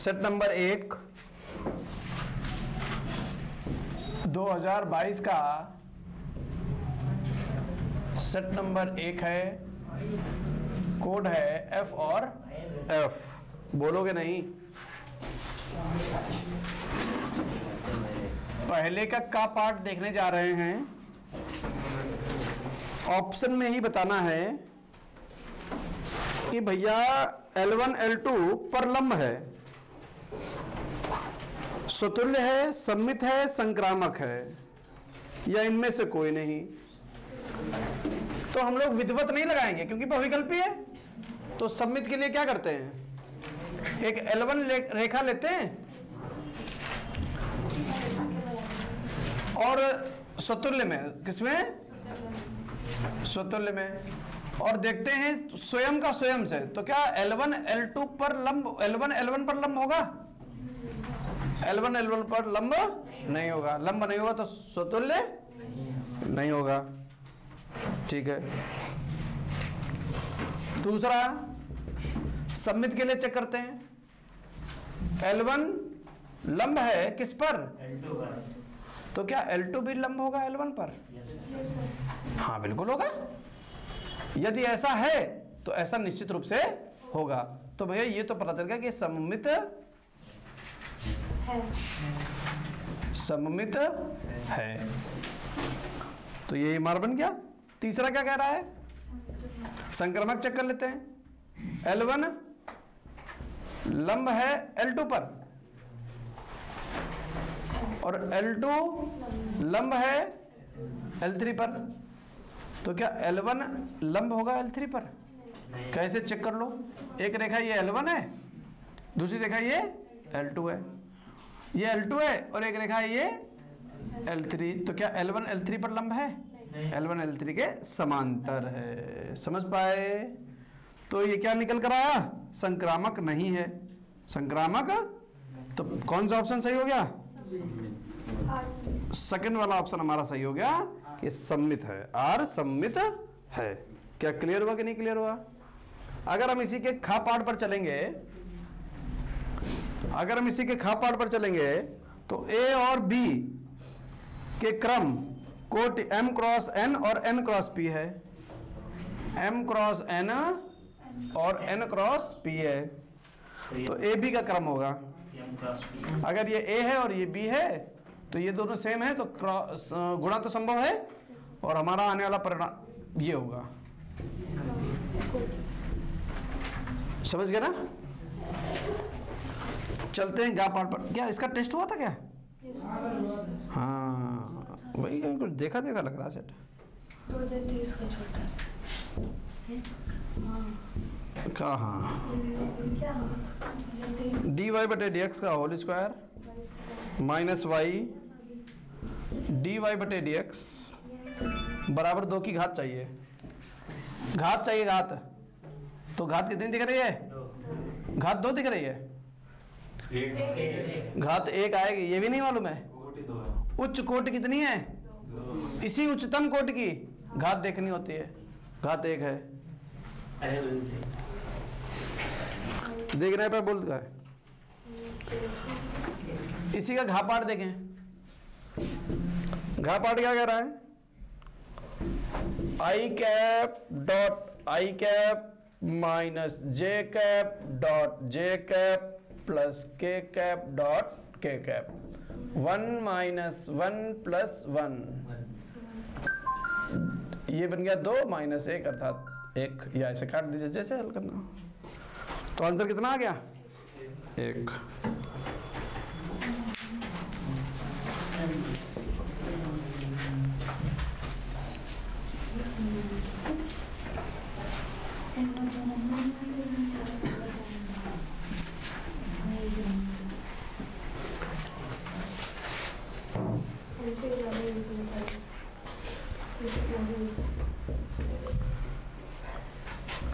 Set number 1 2022 का set number 1 है, code है F और F। बोलोगे नहीं? पहले का पार्ट देखने जा रहे हैं। ऑप्शन में ही बताना है कि भैया L1 L2 पर लंब है, स्वतुल्य है, सममित है, संक्रामक है, या इनमें से कोई नहीं। तो हम लोग विधिवत नहीं लगाएंगे क्योंकि बहुविकल्पी है। तो सममित के लिए क्या करते हैं, एक L1 रेखा लेते हैं और स्वतुल्य में, किसमें? स्वतुल्य में, और देखते हैं स्वयं का स्वयं से। तो क्या L1 L2 पर लंब, L1 L1 पर लंब होगा? L1 L1 पर लंब नहीं होगा। लंब नहीं होगा तो स्वतुल्य नहीं होगा। ठीक है। दूसरा, सममित के लिए चेक करते हैं। L1 लंब है किस पर? L2 पर। तो क्या L2 भी लंब होगा L1 पर? हाँ बिल्कुल होगा। यदि ऐसा है तो ऐसा निश्चित रूप से होगा। तो भैया ये तो पता चल गया कि सममित है। तो ये मार बन गया। तीसरा क्या कह रहा है? संक्रामक चेक कर लेते हैं। L1 लंब है L2 पर और L2 लंब है L3 पर। तो क्या L1 लंब होगा L3 पर? कैसे चेक कर लो? एक रेखा ये L1 है, दूसरी रेखा ये L2 है। ये L2 है और एक रेखा ये L3। तो क्या L1 L3 पर लंब है? L1 L3 के समांतर है। समझ पाए? तो ये क्या निकल कर आया? संक्रामक नहीं है। संक्रामक, तो कौन सा ऑप्शन सही हो गया? सेकंड वाला ऑप्शन हमारा सही हो गया कि सममित है। आर सममित है। क्या क्लियर हुआ कि नहीं क्लियर हुआ? अगर हम इसी के खा पाठ पर चलेंगे, तो A और B के क्रम कोट M क्रॉस N और N क्रॉस P है। M क्रॉस N और N क्रॉस P है। तो A B का क्रम होगा। अगर ये A है और ये B है तो ये दोनों सेम है, तो गुणा तो संभव है और हमारा आने वाला परिणाम ये होगा। समझ गए ना? चलते हैं गा पाठ पर। क्या इसका टेस्ट हुआ था क्या? हाँ वही, कुछ देखा लग रहा सेट। कहाँ? dy/dx का whole square minus y dy/dx बराबर 2 की घात चाहिए। घात चाहिए, घात। तो घात कितनी दिख रही है? घात 2 दिख रही है। घात 1 आएगी, ये भी नहीं मालूम है। उच्च कोटि कितनी है? इसी उच्चतम कोटि की घात देखनी होती है। घात 1 है। देख रहे पे बोल है। इसी का घापाठ देखें। घापाठ क्या कह रहा है? I cap dot I cap minus J cap dot J cap plus K cap dot K cap. 1 minus 1 plus 1, ये बन गया 2 माइनस 1 अर्थात 1। या ऐसे काट दीजिए जैसे हल करना। तो आंसर कितना आ गया? 1।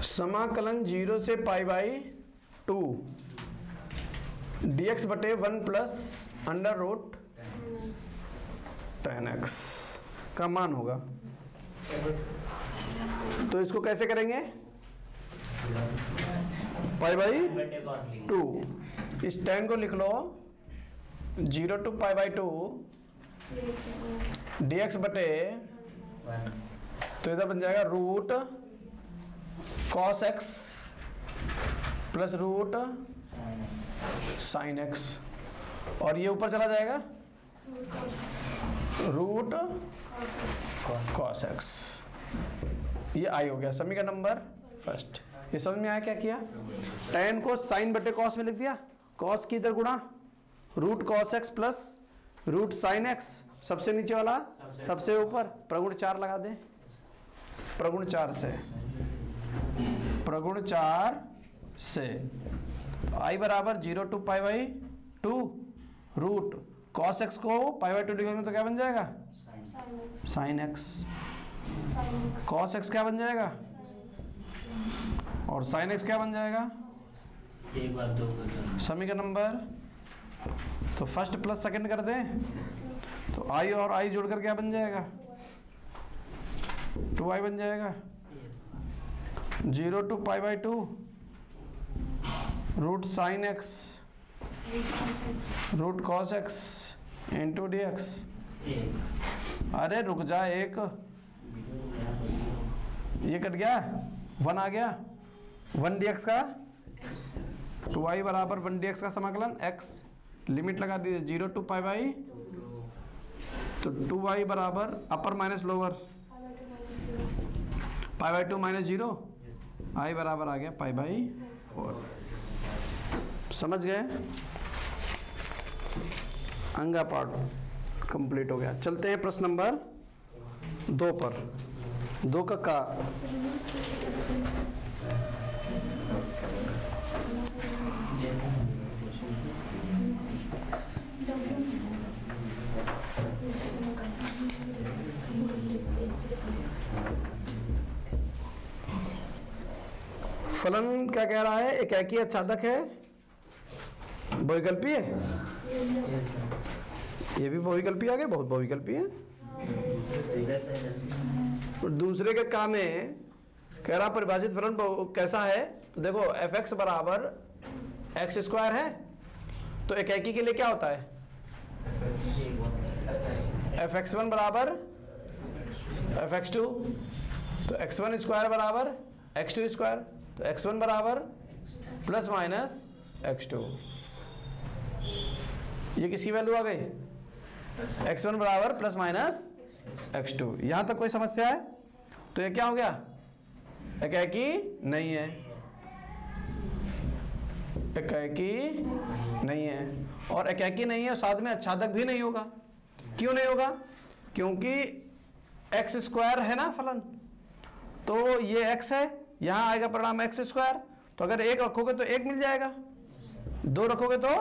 समाकलन 0 से π/2 dx/1 प्लस √10x का मान होगा। तो इसको कैसे करेंगे? Pi by 2। इस tan को लिख लो 0 to पाई बाई 2 dx बटे, तो इधर बन जाएगा root cos x plus root sin x, और ये ऊपर चला जाएगा रूट cos x। ये आई हो गया समीकरण नंबर फर्स्ट। ये समझ में आया क्या किया? tan को sin बटे cos में लिख दिया, cos की इधर गुणा root cos x plus root sin x, सबसे नीचे वाला सबसे ऊपर, प्रगुण 4 लगा दें, प्रगुण 4 से, प्रगुण 4 से i बराबर 0 to pi by 2 root cos x को पाई बाई 2 लिखेंगे तो क्या बन जाएगा? sin x। cos x क्या बन जाएगा और sin x क्या बन जाएगा? समीकरण नंबर, तो फर्स्ट प्लस सेकंड कर दें तो i और i जोड़कर क्या बन जाएगा? 2i बन जाएगा। 0 to pi by 2 root sin x root cos x into dx। अरे रुक जा, एक ये कट गया, 1 आ गया, 1 dx का 2i बराबर 1 dx का समाकलन x, लिमिट लगा दीजिए 0 to पाई बाई, तो 2i बराबर अपर minus lower pi by 2 minus 0, i बराबर आ गया पाई बाई 4। समझ गए? अंगा पार्ट कंप्लीट हो गया। चलते हैं प्रश्न नंबर 2 पर। 2 का फलन क्या कह रहा है? एकाकी आच्छादक है, बहुविकल्पी है, ये भी बहुविकल्पी आ गए, बहुत बहुविकल्पी है। और दूसरे के काम में कह रहा परिभाषित फलन कैसा है, तो देखो f(x) बराबर x स्क्वायर है, तो एकाकी के लिए क्या होता है? f(x1) बराबर f(x2), तो x1 स्क्वायर बराबर x2 स्क्वायर, तो x1 बराबर प्लस माइनस x2। ये किसकी वैल्यू आ गई? x1 बराबर प्लस माइनस x2। यहां तक कोई समस्या है? तो ये क्या हो गया? एकाकी नहीं है, एकाकी नहीं है, और एकाकी नहीं है साथ में आच्छादक भी नहीं होगा। क्यों नहीं होगा? क्योंकि x स्क्वायर है ना फलन, तो ये x है, यहाँ आएगा परिणाम x स्क्वायर, तो अगर 1 रखोगे तो 1 मिल जाएगा, 2 रखोगे तो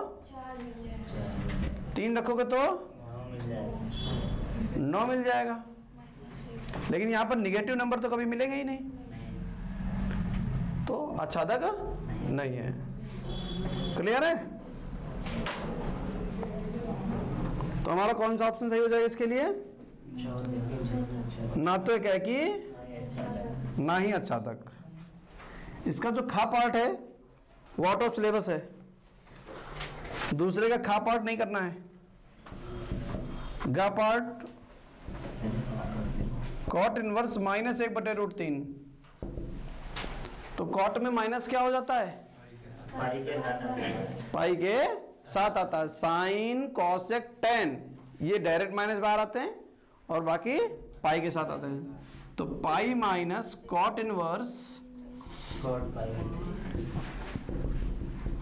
3 रखोगे तो 9 मिल जाएगा। लेकिन यहाँ पर निगेटिव नंबर तो कभी मिलेगा ही नहीं, तो आच्छादक नहीं है। क्लियर है? तो हमारा कौन सा ऑप्शन सही हो जाएगा इसके लिए? ना तो एकाकी ना ही आच्छादक। इसका जो खा पार्ट है वो आउट ऑफ सिलेबस है, दूसरे का खा पार्ट नहीं करना है। गा पार्ट कॉट इनवर्स माइनस 1/√3, तो कॉट में माइनस क्या हो जाता है? पाई के साथ आता है। साइन कॉसेक टेन ये डायरेक्ट माइनस बाहर आते हैं और बाकी पाई के साथ आते हैं, तो पाई माइनस कॉट इनवर्स,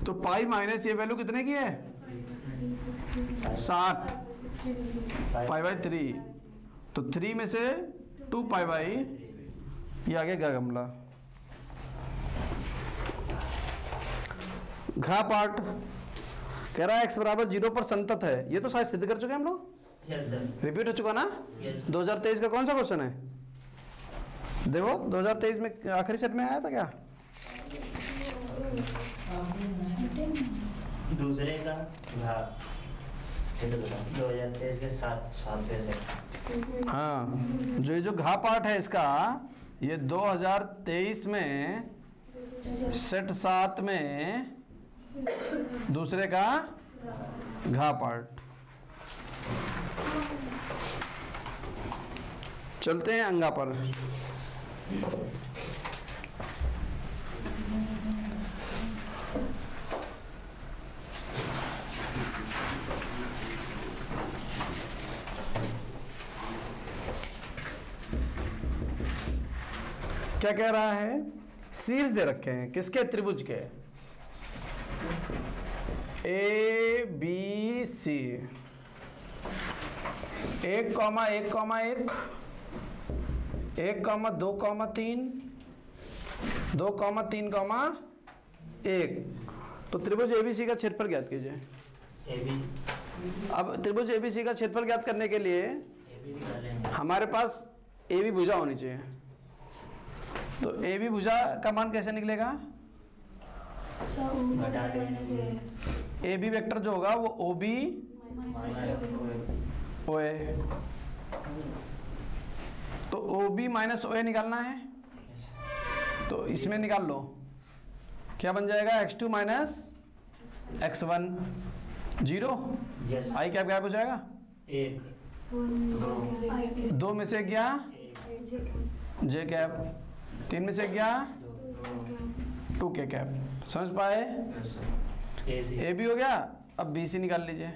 तो पाई माइनस ये वैल्यू कितने की है? 60 पाई बाई 3, तो 3 में से 2 पाई बाई, ये आगे गा गमला। घा पार्ट कह रहा है x बराबर 0 पर संतत है, ये तो शायद सिद्ध कर चुके हैं हम लोग। रिपीट हो चुका ना? 2023 का कौन सा क्वेश्चन है? देखो 2023 में आखिरी सेट में आया था क्या? दूसरे का 2023 के 7वें सेट। हाँ, जो घा पार्ट है इसका, ये 2023 में सेट 7 में दूसरे का घा पार्ट। चलते हैं अंगा पर। क्या कह रहा है? शीर्ष दे रखे हैं किसके? त्रिभुज के। A B C, 1,1,1, 1,2,3, 2,3,1। तो त्रिभुज एबीसी का क्षेत्रफल ज्ञात कीजिए। अब त्रिभुज एबीसी का क्षेत्रफल ज्ञात करने के लिए हमारे पास ए बी भुजा होनी चाहिए। तो ए बी भुजा का मान कैसे निकलेगा? ए बी वेक्टर जो होगा वो ओ बी ओ ए, तो ओ बी माइनस ओ ए निकालना है। तो इसमें निकाल लो, क्या बन जाएगा? x2 minus x1, 0। आई क्या गायब हो जाएगा? 2 में से गया जे कैप, 3 में से गया 2 के कैप। समझ पाए? ए बी हो गया। अब बी सी निकाल लीजिए।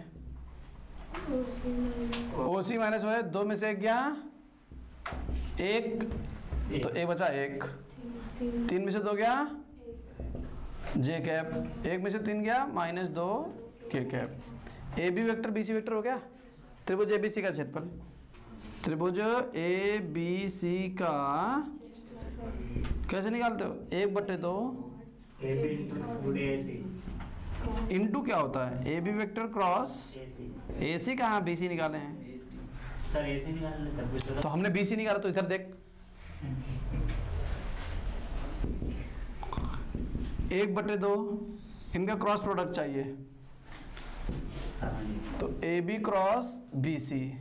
ओ सी माइनस हो है, 2 में से गया 1, तो ए बचा 1, 3 में से 2 गया जे कैप, 1 में से 3 गया -2 के cap. A B vector B C vector हो गया। त्रिभुज ए बी सी का क्षेत्रफल, त्रिभुज ए बी सी का कैसे निकालते हो? 1/2 इंटू क्या होता है? A B vector cross A C. कहाँ बी सी निकाले हैं सर? ए सी निकाले तो हमने बी सी निकाला। तो इधर देख, 1/2 इनका क्रॉस प्रोडक्ट चाहिए। तो A B cross B C,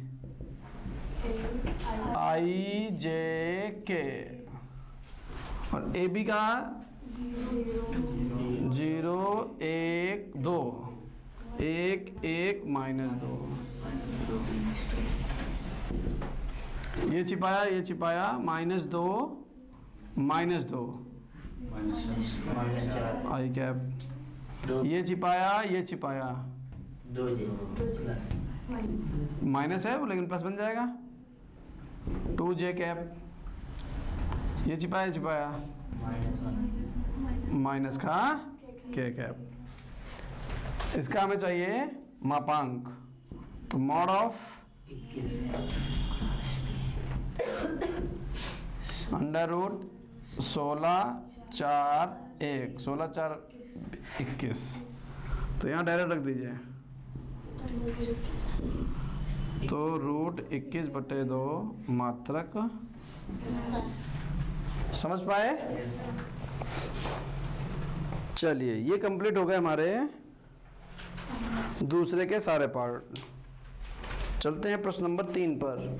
I J K, और ए बी का 0 1 2, 1 1 -2। ये छिपाया -2 -2 आई कैप। ये छिपाया 2 माइनस है लेकिन प्लस बन जाएगा 2 जे कैप। ये छिपाया माइनस का के कैप। इसका हमें चाहिए मापांक। तो मॉड ऑफ √16 4 1, 16 4 21। तो यहाँ डायरेक्ट रख दीजिए। तो √21/2 मात्रक। समझ पाए? चलिए, ये कंप्लीट हो गए हमारे दूसरे के सारे पार्ट। चलते हैं प्रश्न नंबर 3 पर।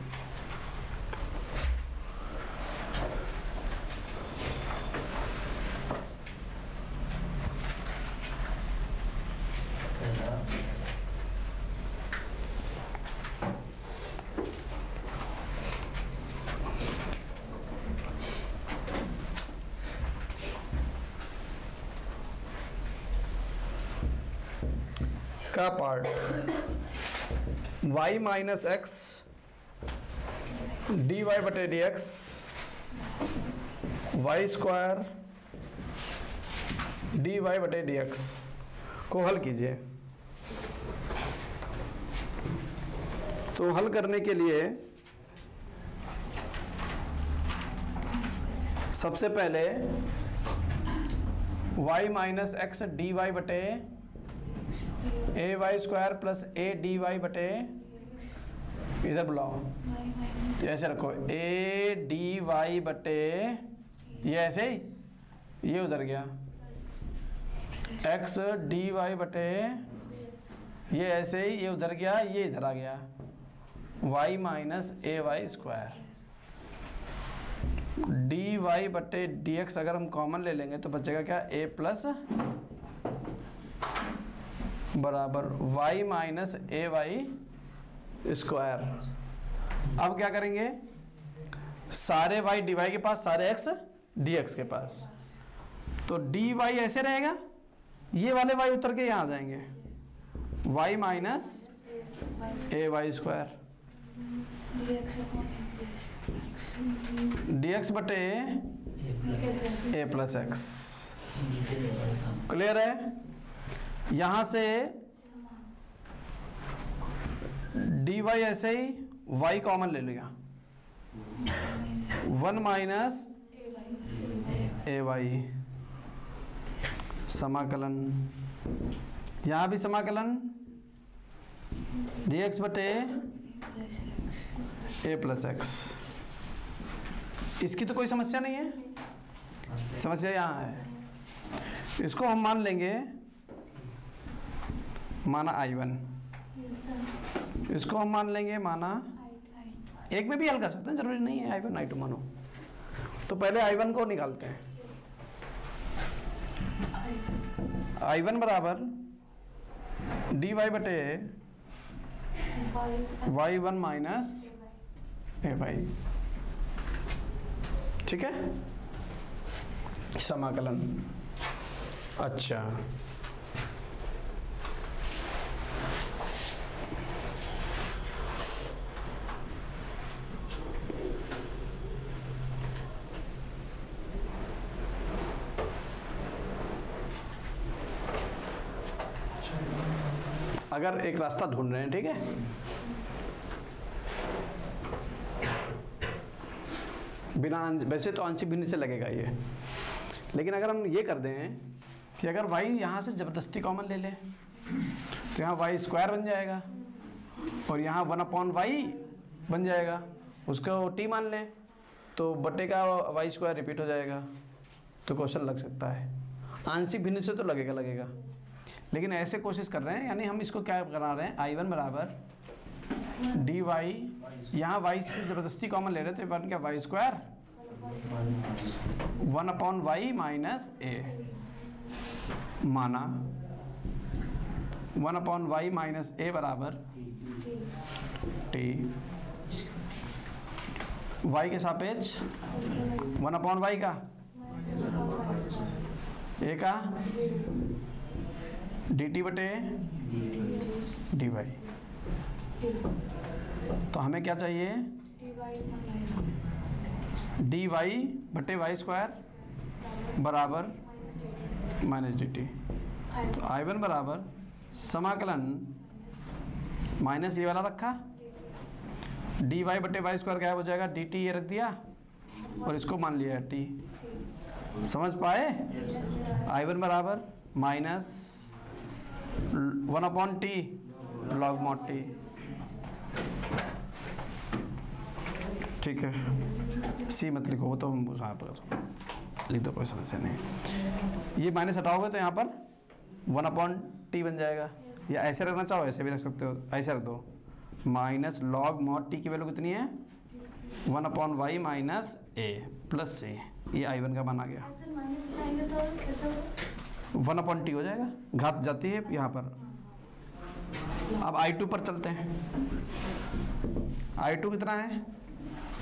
का part y minus x dy/dx y² dy/dx को हल कीजिए। तो हल करने के लिए सबसे पहले y minus x dy/a y² plus a dy/, इधर बुलाओ, ऐसे रखो a dy/, ये ऐसे ही, ये उधर गया x dy/, ये ऐसे ही, ये उधर गया, ये इधर आ गया y minus a y²। D Y बटे डी एक्स अगर हम कॉमन ले लेंगे तो बचेगा क्या, ए प्लस बराबर Y minus A Y square. अब क्या करेंगे, सारे वाई डी वाई के पास, सारे एक्स डी एक्स के पास, तो डी वाई ऐसे रहेगा, ये वाले वाई उतर के यहाँ आ जाएंगे, Y minus A Y square D x बटे ए प्लस एक्स। क्लियर है? यहां से डी वाई ऐसे ही वाई कॉमन ले लिया, 1 माइनस ए वाई समाकलन, यहां भी समाकलन डी एक्स बटे ए प्लस एक्स। इसकी तो कोई समस्या नहीं है, समस्या यहाँ है। इसको हम मान लेंगे माना I1, इसको हम मान लेंगे माना, एक में भी हल कर सकते हैं, जरूरी नहीं है I1 I2 मानो। तो पहले I1 को निकालते हैं। I1 बराबर डी वाई बटे y1 माइनस ए वाई, ठीक है, समाकलन। अच्छा, अगर एक रास्ता ढूंढ रहे हैं, ठीक है, बिना वैसे तो आंशिक भिन्न से लगेगा ये, लेकिन अगर हम ये कर दें कि अगर y यहाँ से ज़बरदस्ती कॉमन ले लें तो यहाँ वाई स्क्वायर बन जाएगा और यहाँ 1/y बन जाएगा, उसको t मान लें तो बटे का वाई स्क्वायर रिपीट हो जाएगा, तो क्वेश्चन लग सकता है। आंशिक भिन्न से तो लगेगा, लेकिन ऐसे कोशिश कर रहे हैं, यानी हम इसको क्या बना रहे हैं, I1 बराबर डी वाई, यहाँ वाई से ज़बरदस्ती कॉमन ले रहे हैं तो बन क्या, वाई स्क्वायर 1/y माइनस ए, माना 1/y माइनस ए बराबर टी, y के सापेक्ष 1/y का ए का डी टी बटे डी वाई। तो हमें क्या चाहिए, डी वाई बटे वाई स्क्वायर बराबर माइनस डी टी। तो I1 बराबर समाकलन माइनस ये वाला रखा, डी वाई बटे वाई स्क्वायर गायब हो जाएगा, डी टी ये रख दिया और इसको मान लिया टी। समझ पाए? I1 बराबर minus 1/t log mod t, ठीक है। सी मत लिखो, वो तो हम यहाँ पर लिख दो, कोई समस्या नहीं। ये माइनस हटाओगे तो यहाँ पर 1/t बन जाएगा, या ऐसे रखना चाहो ऐसे भी रख सकते हो, ऐसे रख दो, माइनस लॉग मॉड टी की वैल्यू कितनी है, 1/y माइनस ए प्लस सी। ये I1 का मान आ गया, 1/t हो जाएगा, घात जाती है यहाँ पर। अब I2 पर चलते हैं। I2 कितना है,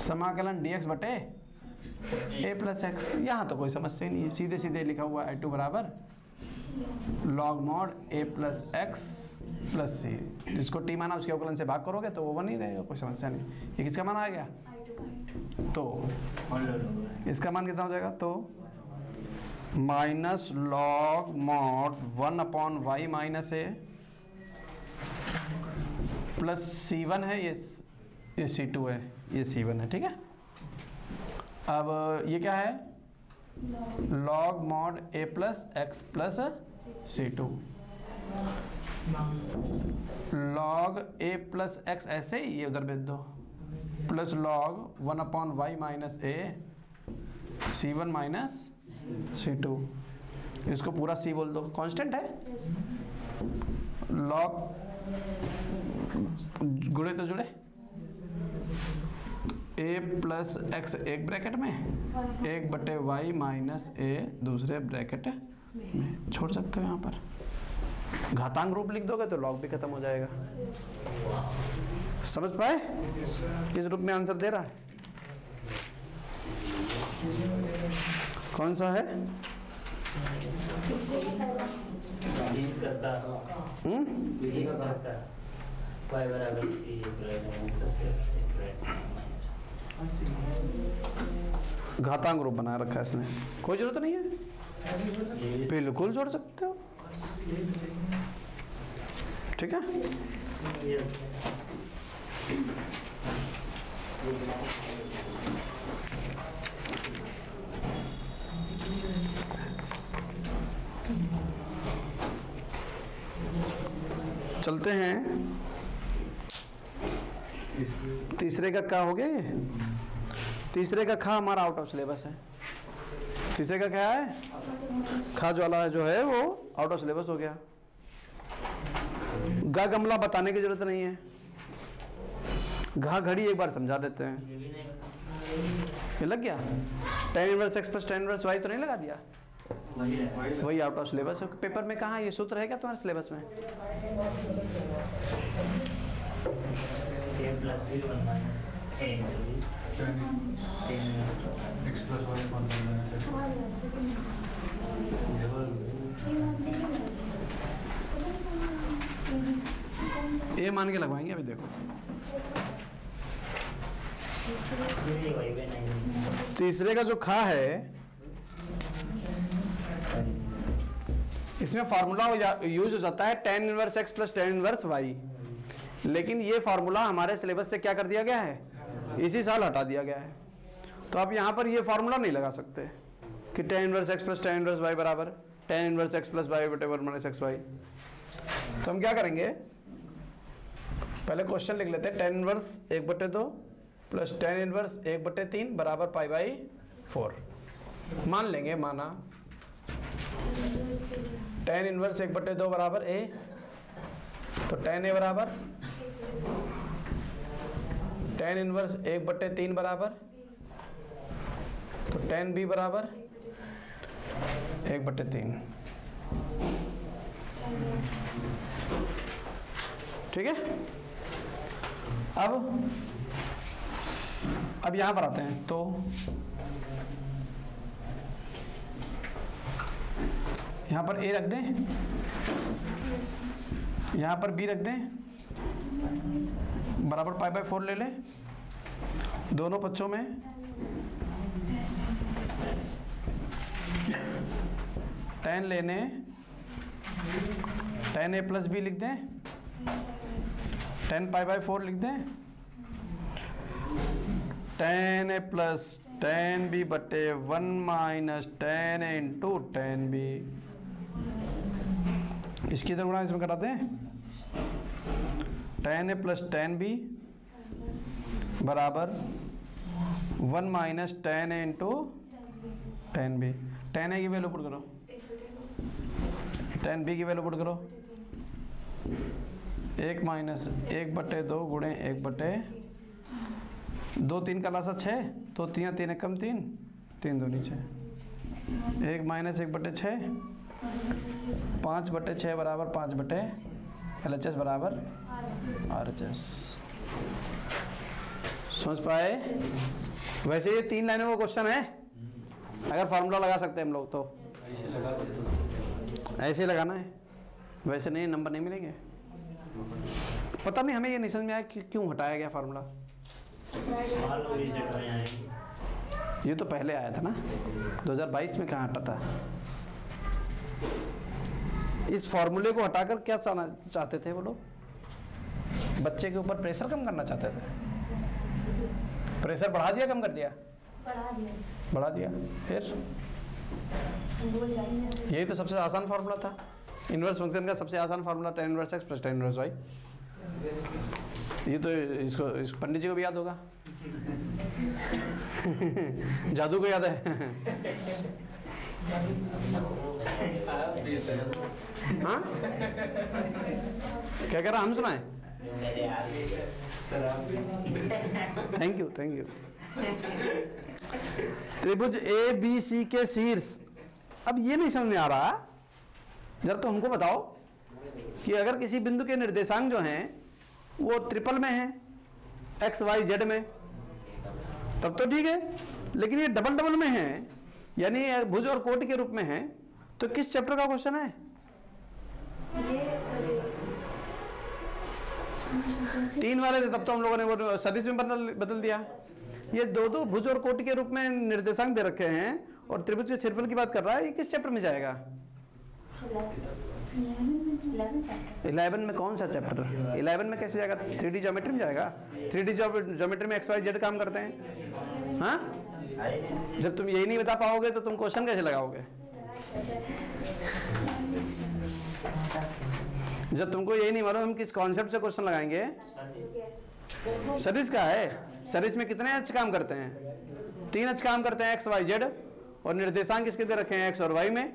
समाकलन dx बटे a प्लस एक्स। यहाँ तो कोई समस्या ही नहीं है, सीधे सीधे लिखा हुआ है I2 बराबर log mod a plus x plus c, जिसको t माना उसके अवकलन से भाग करोगे तो वो बन ही रहेगा, कोई समस्या नहीं। ये किसका मान आ गया, तो इसका मान कितना हो जाएगा, तो minus log mod 1/y minus a plus C1 है, ये C2 है, ये C1 है, ठीक है। अब ये क्या है, log mod a plus x plus C2, log a plus x ऐसे ही ये उधर भेज दो, प्लस लॉग 1/y माइनस ए C1 माइनस C2, इसको पूरा C बोल दो, कांस्टेंट है, लॉग गुणे तो जुड़े, ए प्लस एक्स एक ब्रैकेट में, 1/y माइनस ए दूसरे ब्रैकेट में। छोड़ सकते हो यहाँ पर, घातांक रूप लिख दोगे तो लॉग भी खत्म हो जाएगा। समझ पाए? किस रूप में आंसर दे रहा है? कौन सा है? घातांक रूप बना रखा है इसने, कोई जरूरत नहीं है, बिल्कुल जोड़ सकते हो। ठीक है, चलते हैं। तीसरे का क्या हो गया? ये तीसरे का खा हमारा आउट ऑफ सिलेबस है। तीसरे का क्या है? खा वाला जो है वो आउट ऑफ सिलेबस हो गया। गा गमला बताने की जरूरत नहीं है, घा घड़ी एक बार समझा देते हैं। ये लग गया? tan inverse x plus tan inverse y तो नहीं लगा दिया? वही आउट ऑफ सिलेबस है। पेपर में कहाँ ये सूत्र है क्या तुम्हारे सिलेबस में? ये मान के लगवाएंगे अभी, देखो। तीसरे का जो खा है इसमें फार्मूला यूज हो जाता है tan inverse x plus tan inverse y, लेकिन ये फार्मूला हमारे सिलेबस से क्या कर दिया गया है? इसी साल हटा दिया गया है। तो आप यहाँ पर ये फार्मूला नहीं लगा सकते कि tan inverse x plus tan inverse y बराबर tan inverse x plus y बटे 1 माइनस xy। तो हम क्या करेंगे, पहले क्वेश्चन लिख लेते हैं। tan inverse 1/2 plus tan inverse 1/3 बराबर π/4 मान लेंगे। माना tan इनवर्स 1/2 बराबर a, तो tan a बराबर tan इनवर्स 1/3 बराबर, तो tan b बराबर 1/3। ठीक है, अब यहां पर आते हैं। तो यहां पर a रख दें, यहां पर b रख दें, बराबर π/4 ले लें दोनों पक्षों में। tan लेने tan a प्लस b लिख दें, tan π/4 लिख दें, tan a plus tan b बटे 1 minus tan a into tan b। इसकी इधर गुणा इसमें कराते हैं। tan a plus tan b बराबर 1 minus tan a into tan b। tan a की वैल्यू पुट करो, tan b की वैल्यू पुट करो। 1 माइनस 1/2 गुणे 1/2, 3 का लासा 6, तो 3 कम 3, 3 दूनी 6। 1 माइनस 1/6, 5/6 बराबर 5 LHS बराबर RHS। समझ पाए? वैसे ये 3 लाइनों का क्वेश्चन है, अगर फार्मूला लगा सकते हैं हम लोग तो ऐसे ही लगाना है, वैसे नहीं नंबर नहीं मिलेंगे। पता नहीं हमें ये नहीं समझ में आया कि क्यों हटाया गया फार्मूला। ये तो पहले आया था ना, 2022 में कहाँ हटा था। इस फॉर्मूले को हटाकर क्या चाहते थे वो लोग? बच्चे के ऊपर प्रेशर कम करना चाहते थे। प्रेशर बढ़ा दिया कम कर दिया? बढ़ा दिया। फिर यही तो सबसे आसान फार्मूला था इनवर्स फंक्शन का, सबसे आसान formula tan inverse x plus tan inverse y। ये तो इस पंडित जी को भी याद होगा। जादू को याद है। हाँ क्या कह रहा, हम सुनाए? मेरे थैंक यू थैंक यू। त्रिभुज ए बी सी के शीर्ष, अब ये नहीं समझ में आ रहा, जरा तो हमको बताओ कि अगर किसी बिंदु के निर्देशांक जो हैं वो ट्रिपल में हैं, एक्स वाई जेड में, तब तो ठीक है, लेकिन ये डबल डबल में हैं, यानी भुज और कोटि के रूप में हैं, तो किस चैप्टर का क्वेश्चन है? तीन वाले थे तब तो हम लोगों ने वो सदिश में बदल दिया। ये दो दो भुज और कोटि के रूप में निर्देशांक दे रखे हैं और त्रिभुज के क्षेत्रफल की बात कर रहा है, ये किस चैप्टर में जाएगा? 11 में कौन सा चैप्टर? 11 में कैसे जाएगा? 3D ज्योमेट्री में जाएगा। 3D ज्योमेट्री में एक्स वाई जेड काम करते हैं। हाँ, जब तुम यही नहीं बता पाओगे तो तुम क्वेश्चन कैसे लगाओगे? जब तुमको यही नहीं मालूम हम किस कॉन्सेप्ट से क्वेश्चन लगाएंगे। सदिश का है, सदिश में कितने अक्ष काम करते हैं? 3 अक्ष काम करते हैं, एक्स वाई जेड, और निर्देशांक किसके दे रखे हैं? एक्स और वाई में।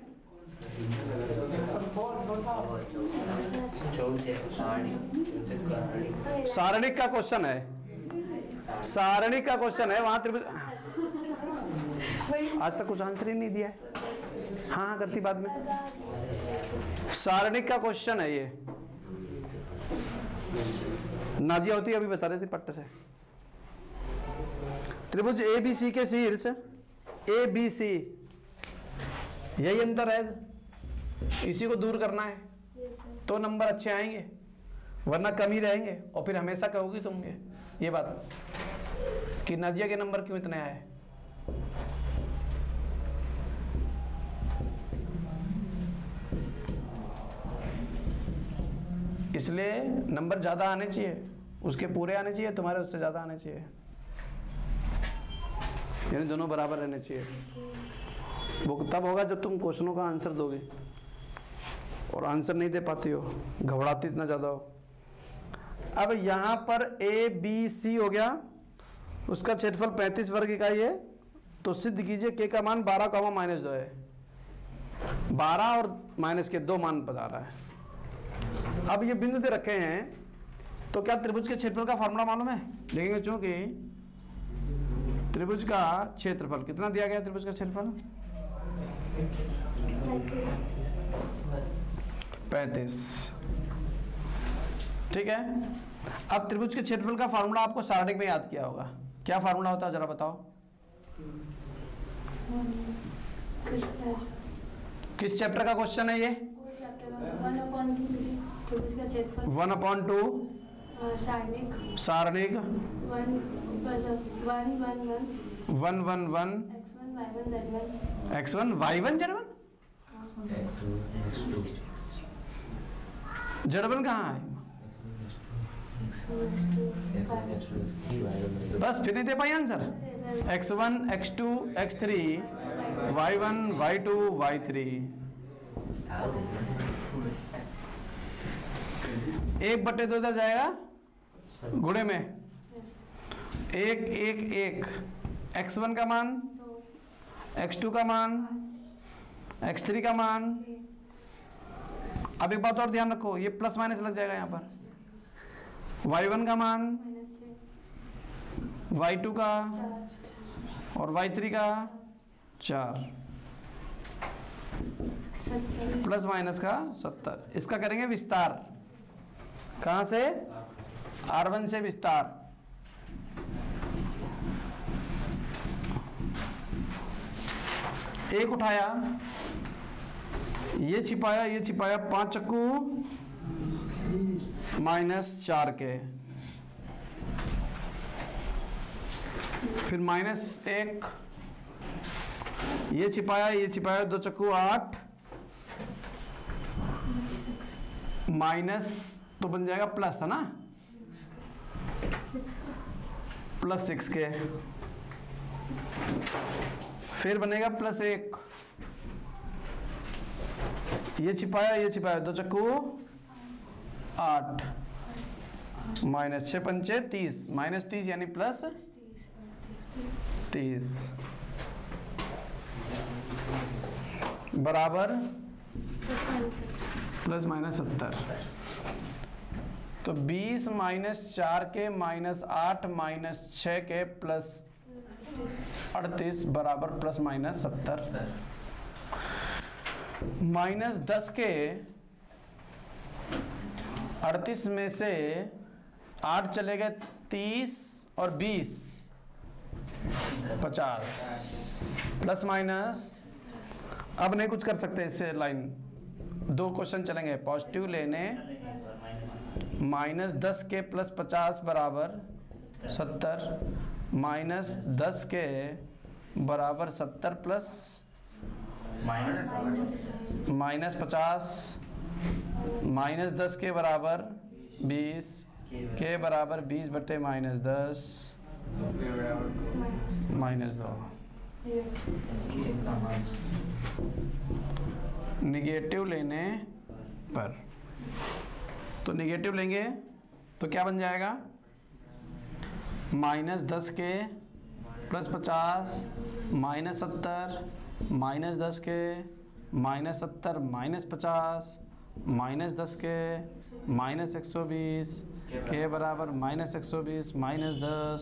सारणिक का क्वेश्चन है, सारणिक का क्वेश्चन है, वहां त्रिभुज। आज तक कुछ आंसर ही नहीं दिया है। हाँ हाँ करती बाद में। सारणिक का क्वेश्चन है ये। नाजिया होती अभी बता रही थी पट्ट से। त्रिभुज ए बी सी के शीर्ष, ए बी सी, यही अंतर है, इसी को दूर करना है तो नंबर अच्छे आएंगे, वरना कम ही रहेंगे। और फिर हमेशा कहोगी तुम ये बात कि नाजिया के नंबर क्यों इतने आए। इसलिए नंबर ज़्यादा आने चाहिए, उसके पूरे आने चाहिए, तुम्हारे उससे ज़्यादा आने चाहिए, यानी दोनों बराबर रहने चाहिए। वो तब होगा जब तुम क्वेश्चनों का आंसर दोगे, और आंसर नहीं दे पाती हो, घबराती इतना ज़्यादा हो। अब यहाँ पर ए बी सी हो गया, उसका क्षेत्रफल 35 वर्ग इकाई है, तो सिद्ध कीजिए के का मान 12,-2 है। 12 और माइनस के 2 मान बता रहा है। अब ये बिंदु दे रखे हैं, तो क्या त्रिभुज के क्षेत्रफल का फॉर्मूला मालूम है? देखेंगे, चूंकि त्रिभुज का क्षेत्रफल कितना दिया गया, त्रिभुज का क्षेत्रफल 35, ठीक है। अब त्रिभुज के क्षेत्रफल का फार्मूला आपको सारणिक में याद किया होगा। क्या फार्मूला होता है जरा बताओ? किस चैप्टर का क्वेश्चन है ये? 1/2 सारणिक 1 x1 y1 z1 z1 कहाँ है? बस फिर नहीं दे पाई answer. x1 x2 x3 y1 y2 y3। 1/2 इधर जाएगा गुणे में, 1 1 1, x1 का मान, x2 का मान, x3 का मान। अब एक बात और ध्यान रखो, ये प्लस माइनस लग जाएगा यहाँ पर। y1 का मान, y2 का और y3 का 4, प्लस माइनस का 70। इसका करेंगे विस्तार, कहां से? R1 से विस्तार। एक उठाया, ये छिपाया, ये छिपाया, 5 चक्कू -4 के, फिर -1, ये छिपाया, ये छिपाया, 2 चक्कू 8, माइनस तो बन जाएगा प्लस, है ना, +6 के, फिर बनेगा +1, ये छिपाया, ये छिपाया, 2 चक्कू 8, -6 पंचे 30, -30 यानी +30 बराबर +-70। तो 20 माइनस 4 के माइनस 8 माइनस 6 के प्लस 38 बराबर प्लस माइनस 70। माइनस 10 के 38 में से 8 चले गए 30 और 20 50 प्लस माइनस। अब नहीं कुछ कर सकते इससे, लाइन 2 क्वेश्चन चलेंगे। पॉजिटिव लेने माइनस 10 के प्लस 50 बराबर 70 माइनस 10 के बराबर 70 प्लस माइनस 50 माइनस 10 के बराबर 20 के बराबर 20 बटे माइनस 10 माइनस 2। निगेटिव लेने पर, तो निगेटिव लेंगे तो क्या बन जाएगा? माइनस 10 के प्लस 50 माइनस 70 माइनस 10 के माइनस 70 माइनस 50 माइनस 10 के माइनस 120 के बराबर माइनस 120 माइनस 10।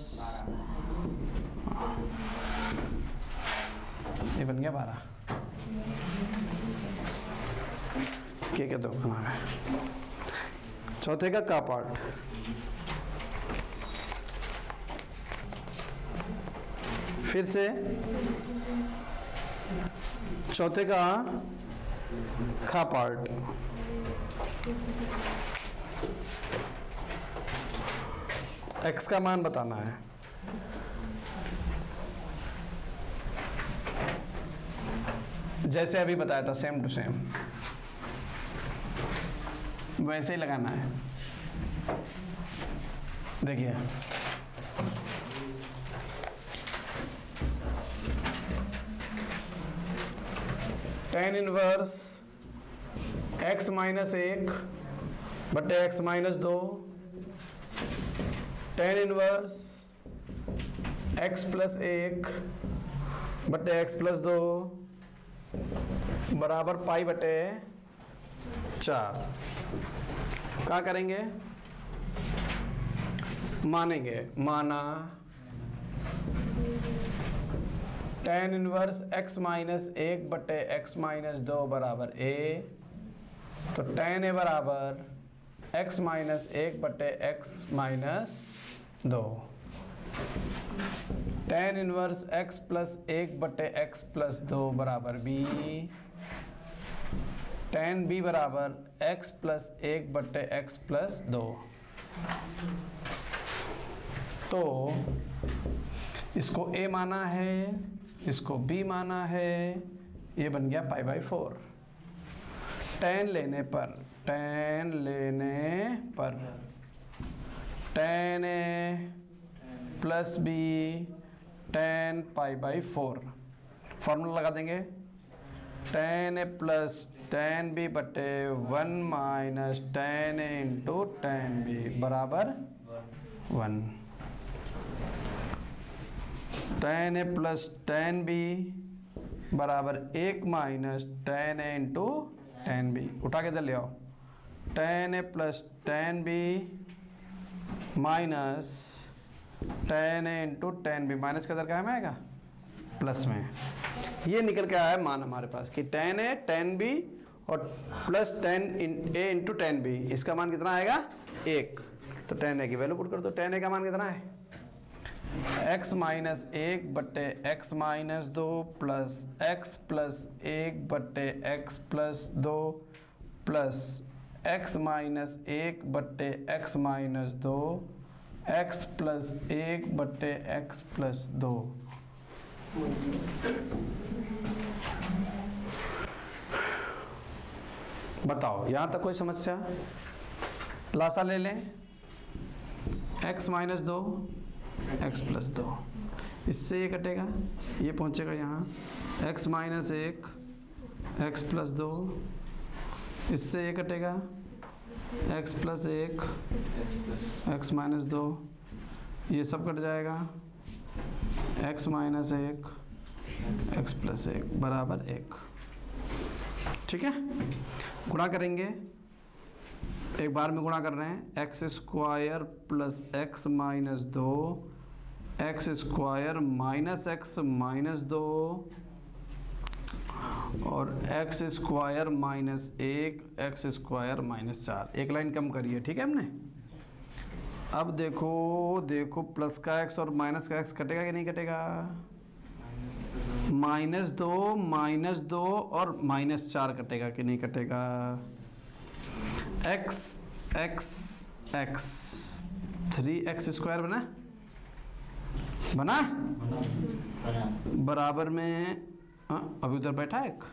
ये बन गया 12 के दो हमारा। चौथे का पार्ट, फिर से चौथे का खा पार्ट। एक्स का मान बताना है। जैसे अभी बताया था सेम टू सेम वैसे ही लगाना है। देखिए tan इनवर्स x माइनस 1 बटे x minus 2 tan inverse x plus 1 बटे x प्लस 2 बराबर पाई बटे 4। क्या करेंगे? मानेंगे। माना tan इनवर्स x माइनस 1 बटे x माइनस 2 बराबर a, तो tan a बराबर x माइनस 1 बटे x minus 2। tan inverse x plus 1 बटे x प्लस 2 बराबर b, tan b बराबर x प्लस 1 बटे x प्लस 2। तो इसको a माना है, इसको b माना है, ये बन गया पाई बाई 4। tan लेने पर tan a plus b tan pi by 4। Formula लगा देंगे। tan a plus tan b बटे 1 minus tan a into tan b बराबर 1। tan a plus tan b बराबर 1 minus tan a into tan b। उठा के इधर ले आओ। tan a plus tan b minus tan a into tan b। Minus का इधर क्या में आएगा? प्लस में। ये निकल के आया मान हमारे पास कि tan a tan b और plus tan a into tan b, इसका मान कितना आएगा? 1। तो tan a की वैल्यू पुट कर दो। tan a का मान कितना है? x माइनस 1 बटे x minus 2 plus x plus 1 बटे x plus 2 plus x minus 1 बटे x माइनस 2 x प्लस 1 बटे x प्लस 2। बताओ यहाँ तक कोई समस्या? लासा ले लें। x माइनस 2 x प्लस 2, इससे ये कटेगा, ये पहुँचेगा यहाँ x माइनस 1 x प्लस 2, इससे ये कटेगा x प्लस 1 x माइनस 2, ये सब कट जाएगा x माइनस 1 x प्लस 1 बराबर 1। ठीक है, गुणा करेंगे एक बार में गुणा कर रहे हैं, x square plus x minus 2, x square minus x minus 2 और x square minus 1, x square minus 4। एक लाइन कम करिए, ठीक है हमने। अब देखो प्लस का एक्स और माइनस का एक्स कटेगा कि नहीं कटेगा? माइनस दो और माइनस 4 कटेगा कि नहीं कटेगा? X x x 3x square बना बराबर में अभी उधर बैठा एक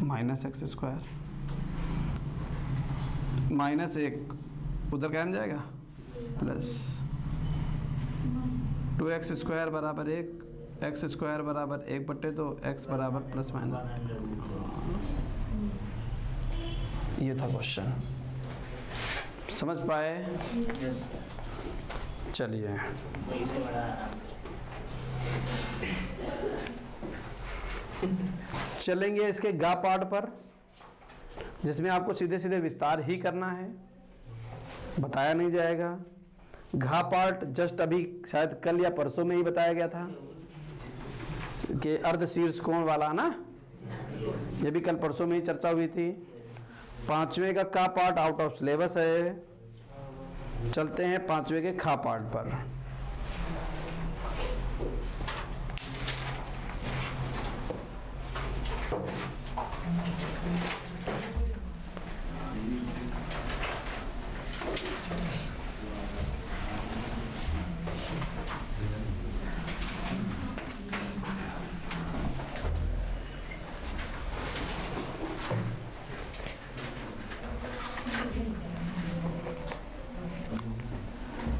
माइनस एक्स स्क्वायर, माइनस 1 उधर क्या बन जाएगा? प्लस 2x स्क्वायर बराबर 1, एक्स स्क्वायर बराबर 1/2, एक्स बराबर प्लस माइनस। ये था क्वेश्चन, समझ पाए? चलिए चलेंगे इसके गा पार्ट पर, जिसमें आपको सीधे सीधे विस्तार ही करना है, बताया नहीं जाएगा। घा पार्ट जस्ट अभी शायद कल या परसों में ही बताया गया था कि अर्ध शीर्ष कोण वाला ना, ये भी कल परसों में ही चर्चा हुई थी। 5वें का पार्ट आउट ऑफ सिलेबस है। चलते हैं 5वें के खा पार्ट पर।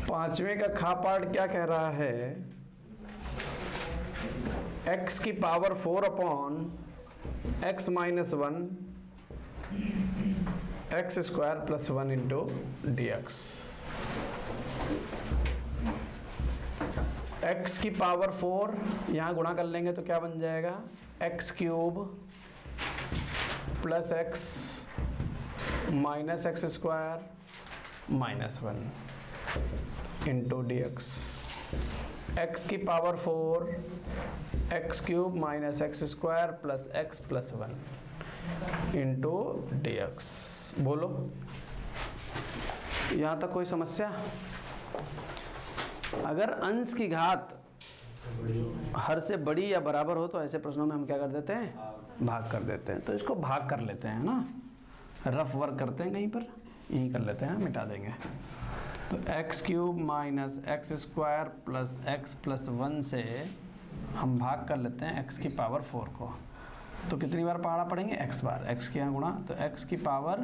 पांचवें का खा पार्ट क्या कह रहा है? x की power 4 upon x minus 1 x square plus 1 into d x. x की पावर 4 यहाँ गुणा कर लेंगे तो क्या बन जाएगा? x cube plus x minus x square minus 1 into d x. X की power 4 x cube minus x square plus x plus 1 into d x. बोलो यहाँ तक कोई समस्या? अगर अंश की घात हर से बड़ी या बराबर हो तो ऐसे प्रश्नों में हम क्या कर देते हैं? भाग कर देते हैं। तो इसको भाग कर लेते हैं ना, रफ वर्क करते हैं, कहीं पर यहीं कर लेते हैं, मिटा देंगे। तो x cube minus x square plus x plus 1 से हम भाग कर लेते हैं एक्स की पावर 4 को। तो कितनी बार पहाड़ा पढ़ेंगे? एक्स बार। एक्स के यहाँ गुणा, तो एक्स की power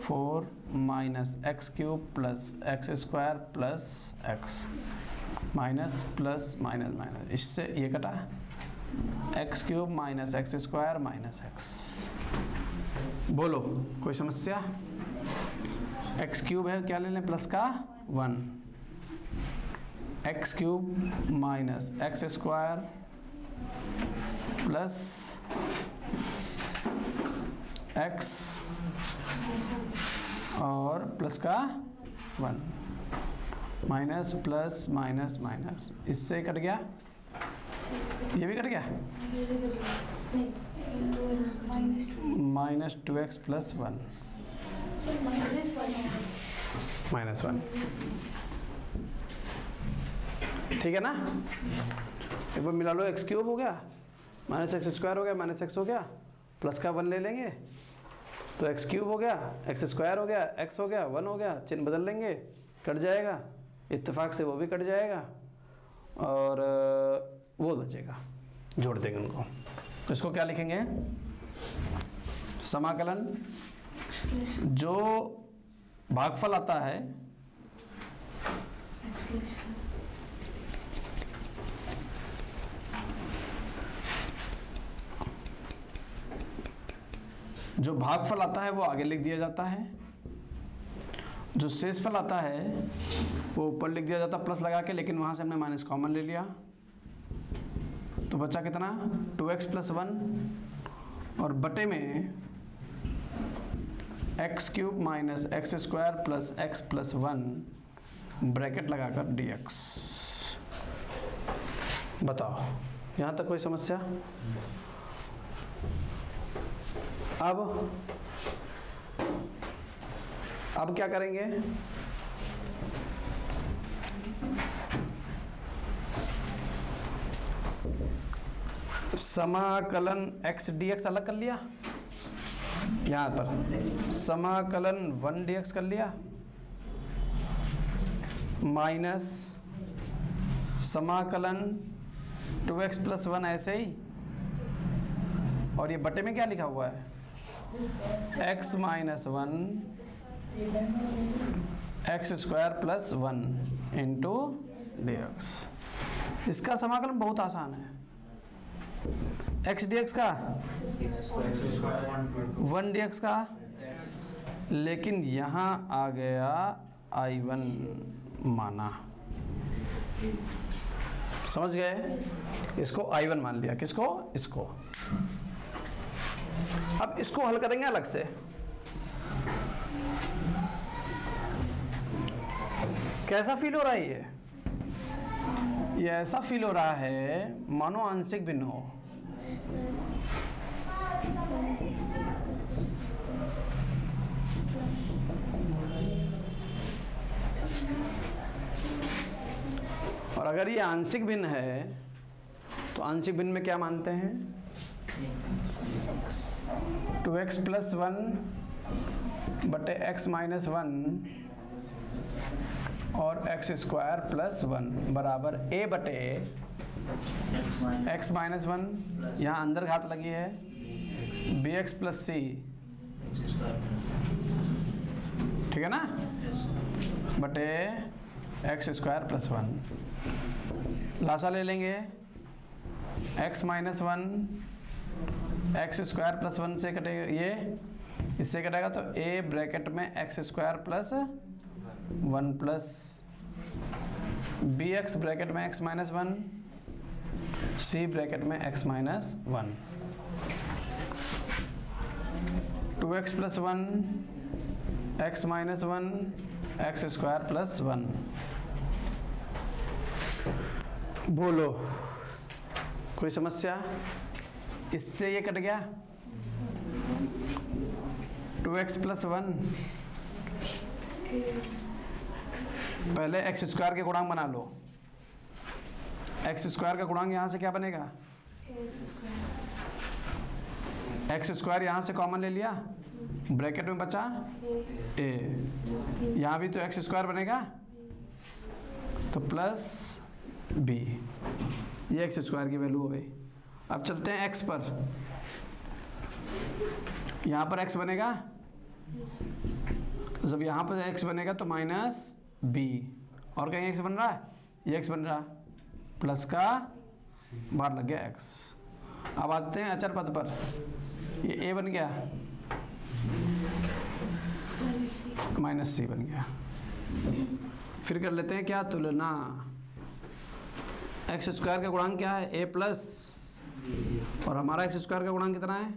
4 minus x cube plus x square plus x minus plus minus minus, इससे ये कटा x cube minus x square minus x. बोलो कोई समस्या? एक्स क्यूब है, क्या ले लें? प्लस का 1, x cube minus x square plus x और प्लस का 1 माइनस प्लस माइनस माइनस, इससे कट गया, ये भी कट गया, माइनस 2x प्लस 1 माइनस 1। ठीक है ना? एक बार मिला लो, एक्स क्यूब हो गया माइनस एक्स स्क्वायर हो गया माइनस एक्स हो गया, प्लस का 1 ले लेंगे तो एक्स क्यूब हो गया, एक्स स्क्वायर हो गया, एक्स हो गया, 1 हो गया, चिन्ह बदल लेंगे, कट जाएगा, इत्तेफाक से वो भी कट जाएगा और वो बचेगा, जोड़ देंगे उनको। तो इसको क्या लिखेंगे? समाकलन। जो भागफल आता है वो आगे लिख दिया जाता है, जो शेषफल आता है वो ऊपर लिख दिया जाता प्लस लगा के, लेकिन वहां से हमने माइनस कॉमन ले लिया तो बचा कितना? 2x प्लस 1 और बटे में x cube minus x square plus x plus 1 bracket लगाकर dx। बताओ यहाँ तक कोई समस्या? अब क्या करेंगे? समाकलन x dx अलग कर लिया, यहाँ पर समाकलन 1 dx कर लिया, माइनस समाकलन 2x प्लस 1 ऐसे ही, और ये बटे में क्या लिखा हुआ है? x minus 1 x square plus 1 into dx। इसका समाकलन बहुत आसान है। x dx का 1 dx का, लेकिन यहाँ आ गया I1 माना, समझ गए? इसको I1 मान लिया। किसको? इसको। अब इसको हल करेंगे अलग से। कैसा फील हो रहा है ये ऐसा फील हो रहा है मानो आंशिक भिन्न हो। और अगर ये आंशिक भिन्न है तो आंशिक भिन्न में क्या मानते हैं? 2x प्लस 1 बटे x माइनस 1 और x स्क्वायर प्लस 1 बराबर a बटे x माइनस 1, यहाँ अंदर घात लगी है, bx प्लस c, ठीक है ना, बटे x स्क्वायर प्लस 1। लासा ले लेंगे, x minus 1 x square plus 1 से कटेगा, ये इससे कटेगा तो a ब्रैकेट में x square plus 1 plus bx bracket में x माइनस 1 c ब्रैकेट में x minus 1 2x plus 1 x minus 1 x square plus 1। बोलो कोई समस्या? इससे ये कट गया 2x प्लस 1, पहले एक्स स्क्वायर के गुणांक बना लो। एक्स स्क्वायर का गुणांक यहाँ से क्या बनेगा? एक्स स्क्वायर यहाँ से कॉमन ले लिया, ब्रैकेट में बचा a, यहाँ भी तो एक्स स्क्वायर बनेगा तो प्लस b, ये एक्स स्क्वायर की वैल्यू हो गई। अब चलते हैं x पर, यहाँ पर x बनेगा, जब यहाँ पर x बनेगा तो माइनस b, और कहीं x बन रहा है, ये x बन रहा, प्लस का बाहर लग गया x। अब आते हैं अचर पद पर, ये a बन गया माइनस c बन गया। फिर कर लेते हैं क्या? तुलना। एक्स स्क्वायर का गुणांक क्या है? a प्लस, और हमारा एक्स स्क्वायर का गुणांक कितना है?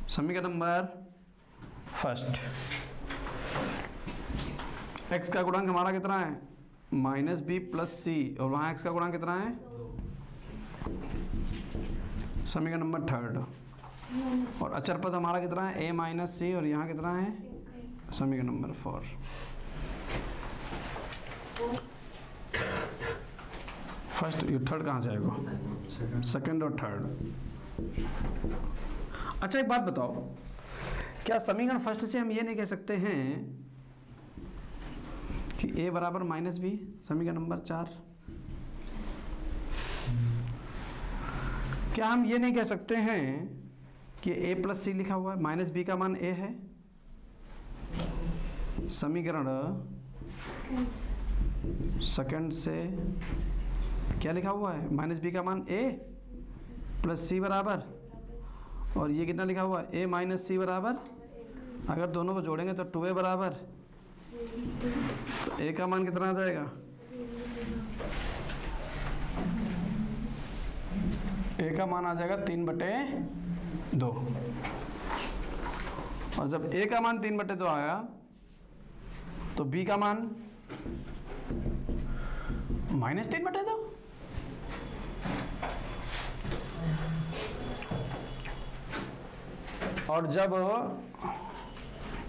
समीकरण नंबर फर्स्ट। x का गुणांक हमारा कितना है? माइनस b प्लस c, और वहाँ x का गुणांक कितना है? समीकरण नंबर थर्ड। और अचर पद हमारा कितना है? a माइनस c, और यहाँ कितना है? समीकरण नंबर 4। फर्स्ट, ये थर्ड कहाँ से आएगा? सेकंड और थर्ड। अच्छा एक बात बताओ, क्या समीकरण फर्स्ट से हम ये नहीं कह सकते हैं कि a बराबर माइनस बी? समीकरण नंबर 4। क्या हम ये नहीं कह सकते हैं कि a प्लस सी लिखा हुआ है, माइनस बी का मान a है? समीकरण सेकंड से क्या लिखा हुआ है? माइनस बी का मान a प्लस सी बराबर, और ये कितना लिखा हुआ है? a माइनस सी बराबर, अगर दोनों को जोड़ेंगे तो 2a बराबर, तो a का मान कितना आ जाएगा? a का मान आ जाएगा 3/2। और जब a का मान 3/2 आया तो b का मान -3/2। और जब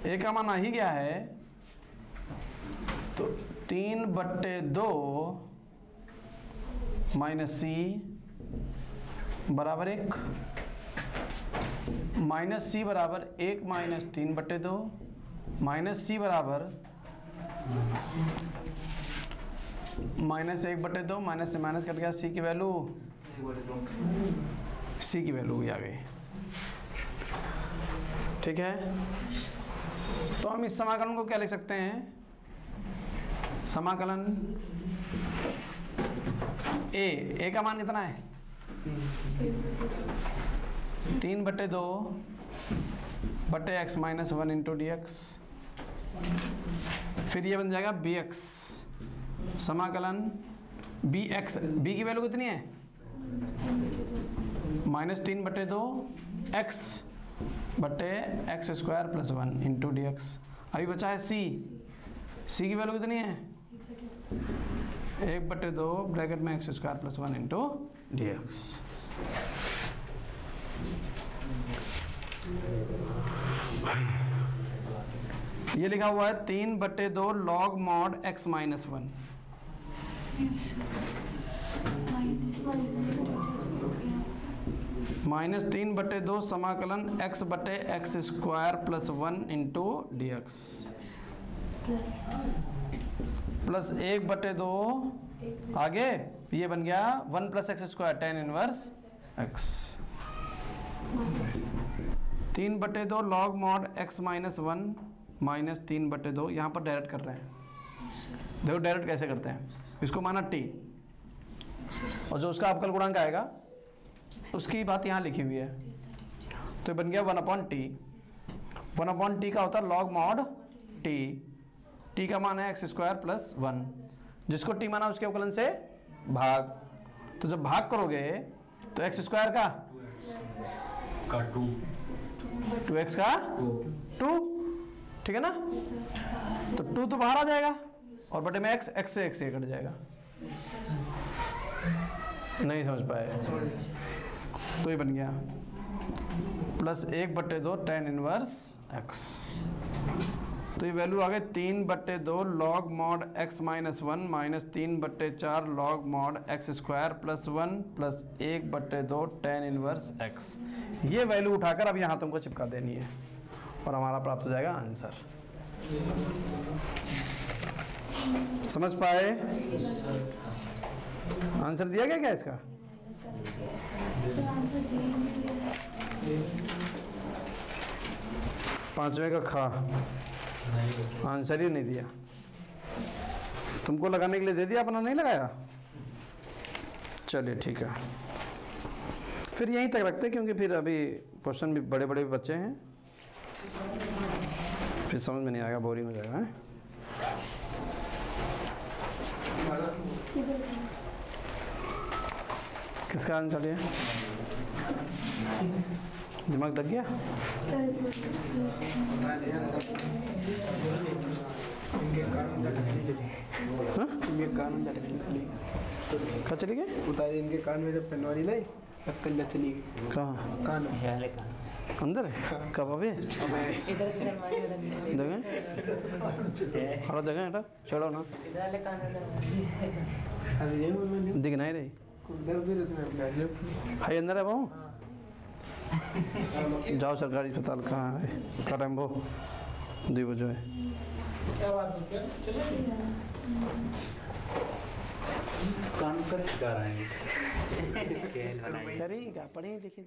a का मान आ ही गया है तो 3/2 माइनस c बराबर 1, माइनस c बराबर 1 माइनस 3/2 माइनस c बराबर -1/2 माइनस से माइनस कट गया, c की वैल्यू आ गई। ठीक है, तो हम इस समाकलन को क्या लिख सकते हैं? समाकलन a का मान कितना है? 3/2 बटे x माइनस 1 इंटू dx। फिर ये बन जाएगा bx समाकलन bx, b की वैल्यू कितनी है? -3/2 x बटे x square plus 1 into dx। अभी बचा है c की वैल्यू कितनी है? 1/2 ब्रैकेट में x square plus 1 into dx। ये लिखा हुआ है 3/2 log mod x माइनस 1। -3/2 समाकलन x बटे x square plus 1 into dx plus 1/2 आगे ये बन गया 1 plus x square tan inverse x। 3/2 log mod x minus 1 minus 3/2, यहाँ पर डायरेक्ट कर रहे हैं। देखो डायरेक्ट कैसे करते हैं, इसको माना t और जो उसका अवकल गुणांक आएगा उसकी बात यहाँ लिखी हुई है, तो बन गया 1/t। 1/t का होता है log mod t, t का मान है x स्क्वायर प्लस 1, जिसको t माना उसके अवकलन से भाग। तो जब भाग करोगे तो x स्क्वायर का 2x का 2, ठीक है ना? तो 2 तो बाहर आ जाएगा और बटे में x से x से कट जाएगा। नहीं समझ पाए तो ये बन गया प्लस 1/2 tan इनवर्स x। तो ये वैल्यू आ गई 3/2 log mod x minus 1 minus 3/4 log mod x square plus 1 plus 1/2 tan inverse x। ये वैल्यू उठाकर अब यहाँ तुमको चिपका देनी है और हमारा प्राप्त हो जाएगा आंसर। समझ पाए? आंसर दिया गया क्या इसका? पांचवें का खा आंसर ही नहीं दिया। तुमको लगाने के लिए दे दिया, अपना नहीं लगाया। चलिए ठीक है, फिर यहीं तक रखते हैं क्योंकि फिर अभी क्वेश्चन भी बड़े बड़े बच्चे हैं, फिर समझ में नहीं आएगा, बोरिंग हो जाएगा। किसका आंसर है? दिमाग दब गया? कहाँ चली गई? उतार इनके कान में जब पेनवारी नहीं कल्ला चली गई। कहाँ? कान अंदर है? कब अभी? देखें हटा, देखें हटा, छोड़ो ना, दिख नहीं रही है, अंदर है बहू। जाओ सरकारी अस्पताल, कहाँ है? का टाइम वो 2 बजे है। काम कर रहा है करेगा, पढ़े लिखे